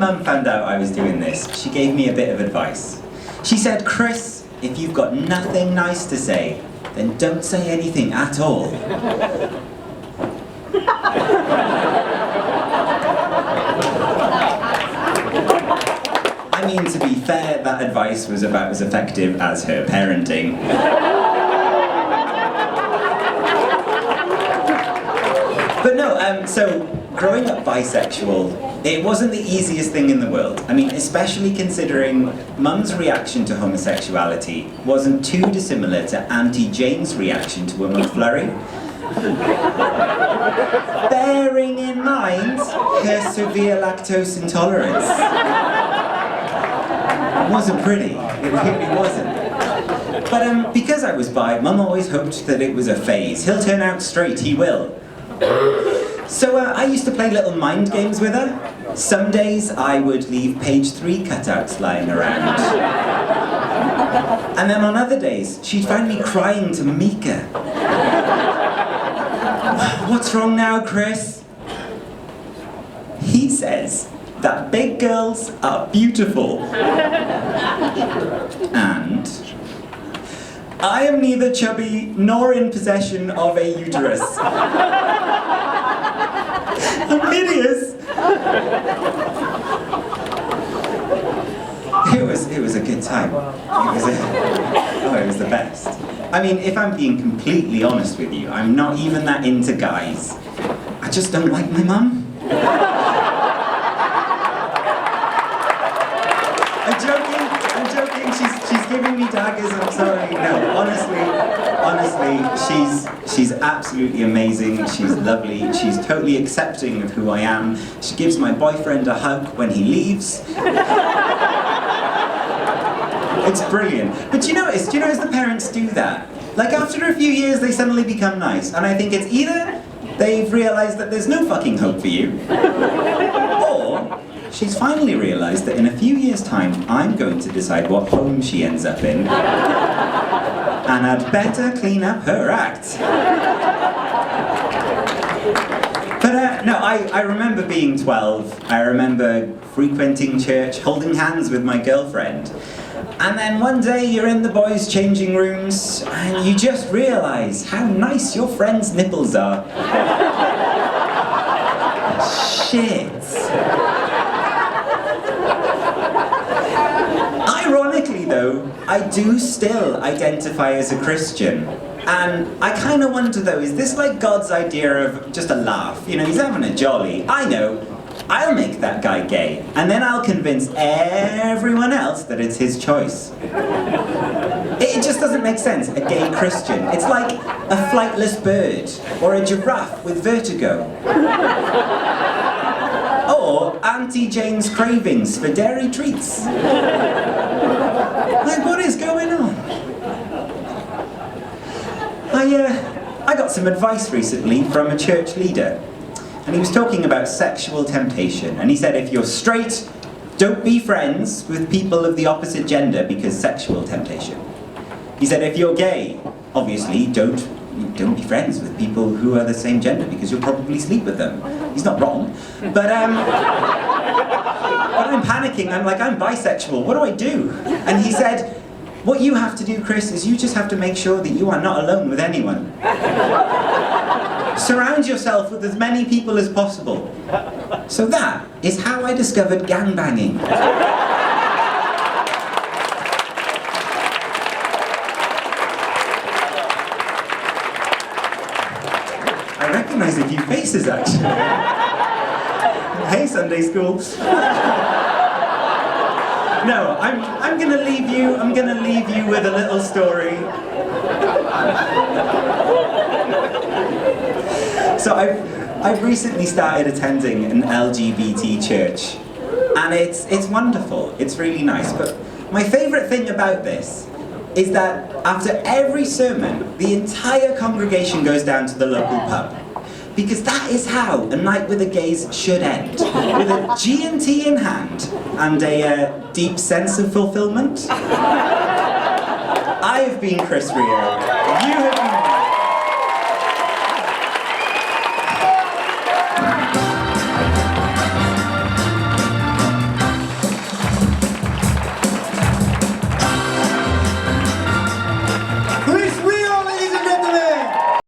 mum found out I was doing this, she gave me a bit of advice. She said, Chris, if you've got nothing nice to say, then don't say anything at all. I mean, to be fair, that advice was about as effective as her parenting. But no, so growing up bisexual, it wasn't the easiest thing in the world. I mean, especially considering Mum's reaction to homosexuality wasn't too dissimilar to Auntie Jane's reaction to a McFlurry. Bearing in mind her severe lactose intolerance. It wasn't pretty, it really wasn't. But because I was bi, Mum always hoped that it was a phase. He'll turn out straight, he will. So I used to play little mind games with her. Some days I would leave page 3 cutouts lying around. And then on other days, she'd find me crying to Mika. What's wrong now, Chris? He says that big girls are beautiful. And I am neither chubby nor in possession of a uterus. I'm hideous. It was a good time. It was the best. I mean, if I'm being completely honest with you, I'm not even that into guys. I just don't like my mum. I'm joking, she's giving me daggers, I'm sorry. No, honestly, she's absolutely amazing, she's lovely, she's totally accepting of who I am. She gives my boyfriend a hug when he leaves. It's brilliant. But do you notice the parents do that? Like after a few years they suddenly become nice, and I think it's either they've realised that there's no fucking hope for you, or she's finally realised that in a few years' time, I'm going to decide what home she ends up in. And I'd better clean up her act. But no, I remember being 12. I remember frequenting church, holding hands with my girlfriend. And then one day you're in the boys' changing rooms and you just realise how nice your friend's nipples are. Shit. Ironically though, I do still identify as a Christian. And I kind of wonder though, is this like God's idea of just a laugh? You know, he's having a jolly. I know, I'll make that guy gay. And then I'll convince everyone else that it's his choice. It just doesn't make sense, a gay Christian. It's like a flightless bird, or a giraffe with vertigo. Or Auntie Jane's cravings for dairy treats. Like, what is going on? I got some advice recently from a church leader. And he was talking about sexual temptation. And he said, if you're straight, don't be friends with people of the opposite gender because sexual temptation. He said, if you're gay, obviously don't be friends with people who are the same gender because you'll probably sleep with them. He's not wrong. But I'm panicking. I'm like, I'm bisexual. What do I do? And he said, what you have to do, Chris, is you just have to make sure that you are not alone with anyone. Surround yourself with as many people as possible. So that is how I discovered gangbanging. I recognise a few faces, actually. Hey, Sunday school. No, I'm gonna leave you with a little story. So I've recently started attending an LGBT church, and it's wonderful, it's really nice, but my favourite thing about this is that after every sermon, the entire congregation goes down to the local pub. Because that is how a night with the gays should end, with a G&T in hand and a deep sense of fulfillment. I have been Chris Rea. You have been